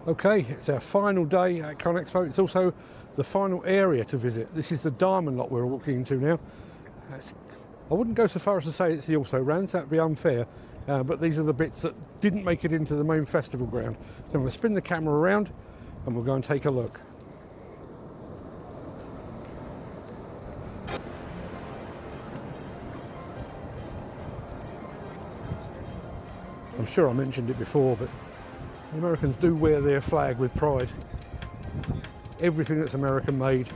Okay, it's our final day at ConExpo. It's also the final area to visit. This is the diamond lot we're walking into now. I wouldn't go so far as to say it's the also-rans, that'd be unfair, but these are the bits that didn't make it into the main festival ground. So I'm going to spin the camera around and we'll go and take a look. I'm sure I mentioned it before, but the Americans do wear their flag with pride. Everything that's American made,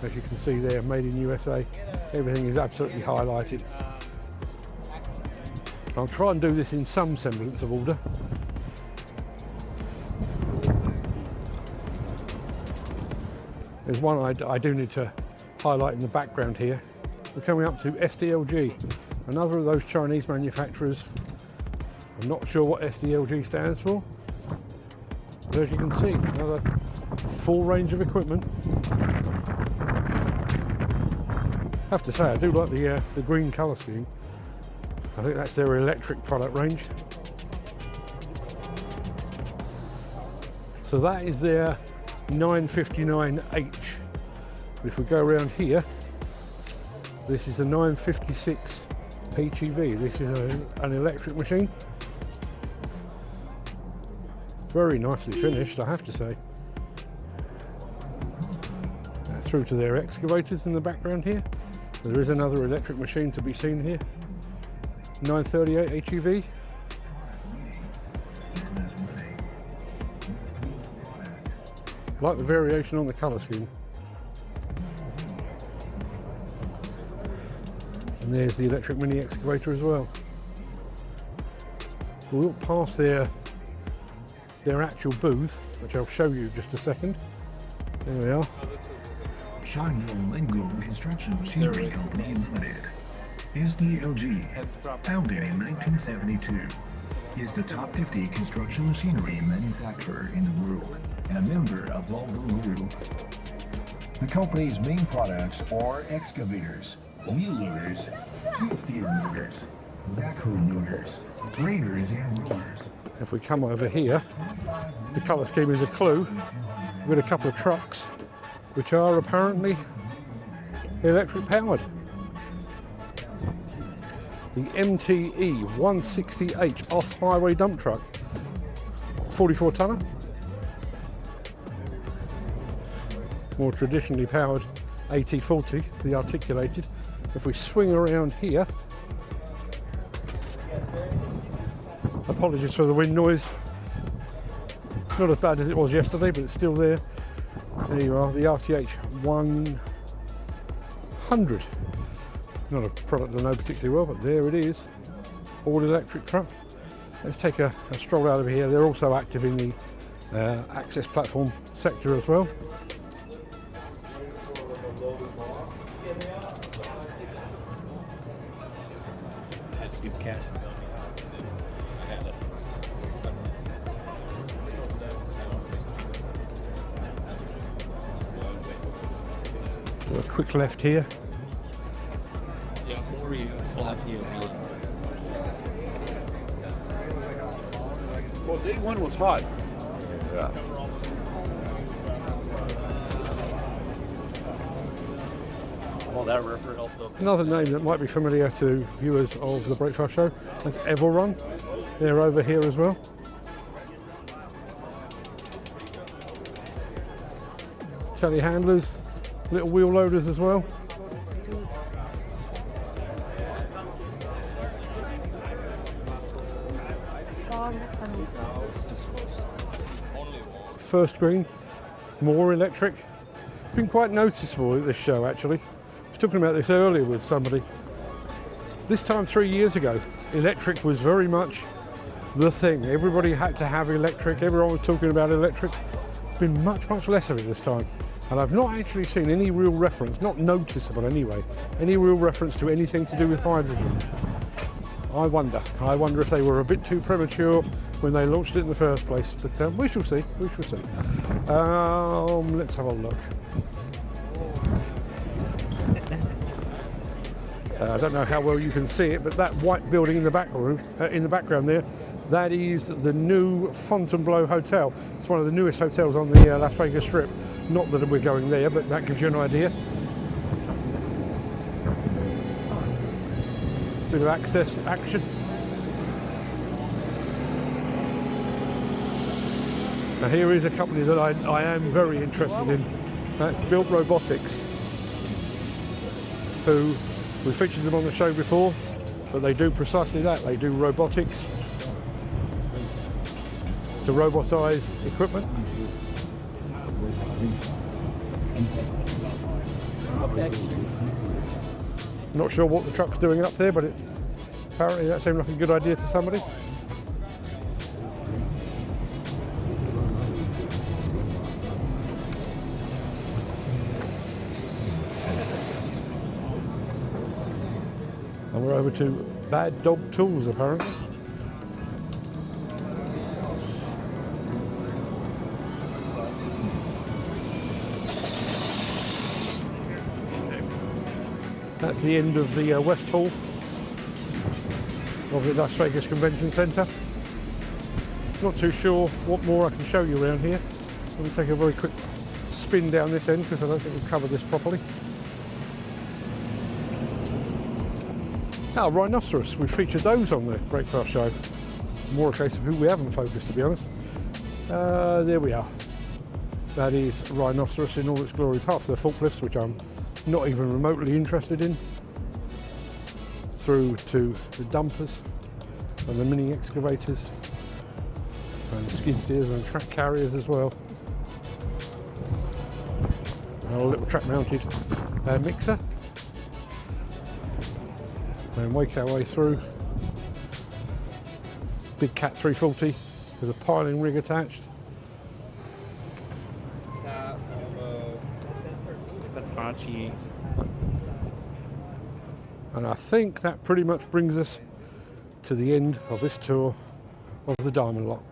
as you can see there, made in USA, everything is absolutely highlighted. I'll try and do this in some semblance of order. There's one I do need to highlight in the background here. We're coming up to SDLG, another of those Chinese manufacturers. I'm not sure what SDLG stands for, but as you can see, another full range of equipment. I have to say, I do like the green colour scheme. I think that's their electric product range. So that is their 959H. If we go around here, this is a 956 HEV. This is an electric machine. Very nicely finished, I have to say. Through to their excavators in the background here. There is another electric machine to be seen here. 938 HEV. I like the variation on the colour scheme. And there's the electric mini excavator as well. We'll walk past their actual booth, which I'll show you in just a second. There we are. Shanghai Construction Machinery Company Limited, SDLG, founded in 1972, is the top 50 construction machinery manufacturer in the world and a member of Walkaround. The company's main products are excavators, wheel loaders, field loaders, backhoe loaders, graders, and rollers. If we come over here, the colour scheme is a clue with a couple of trucks which are apparently electric powered. The MTE 160H off-highway dump truck, 44 tonner. More traditionally powered AT40, the articulated. If we swing around here, apologies for the wind noise. Not as bad as it was yesterday, but it's still there. There you are, the RTH 100. Not a product I know particularly well, but there it is. All electric truck. Let's take a stroll out of here. They're also active in the access platform sector as well. Do a quick left here. Well, day one was hot. Yeah. Well, that river helped though. Another name that might be familiar to viewers of the Breakfast Show, that's Everun. They're over here as well. Telehandlers, little wheel loaders as well. First screen, more electric. Been quite noticeable at this show actually. I was talking about this earlier with somebody. This time 3 years ago, electric was very much the thing. Everybody had to have electric, everyone was talking about electric. There's been much less of it this time. And I've not actually seen any real reference, not noticeable anyway, any real reference to anything to do with hydrogen. I wonder if they were a bit too premature when they launched it in the first place, but we shall see, Let's have a look. I don't know how well you can see it, but that white building in the background there, That is the new Fontainebleau Hotel. It's one of the newest hotels on the Las Vegas Strip. Not that we're going there, but that gives you an idea. Bit of access action. Now here is a company that I am very interested in. That's Built Robotics, who we featured them on the show before, but they do precisely that. They do robotics to robotise equipment. Not sure what the truck's doing up there, but apparently that seemed like a good idea to somebody. And we're over to Bad Dog Tools, apparently. That's the end of the West Hall of the Las Vegas Convention Centre. Not too sure what more I can show you around here. Let me take a very quick spin down this end because I don't think we've covered this properly. Ah, Rhinoceros. We featured those on the breakfast show. More a case of who we haven't focused, to be honest. There we are. That is Rhinoceros in all its glory, past their forklifts, which I'm not even remotely interested in, through to the dumpers and the mini excavators and the skid steers and track carriers as well. And a little track mounted mixer. And wake our way through. Big Cat 340 with a piling rig attached. And I think that pretty much brings us to the end of this tour of the Diamond Lot.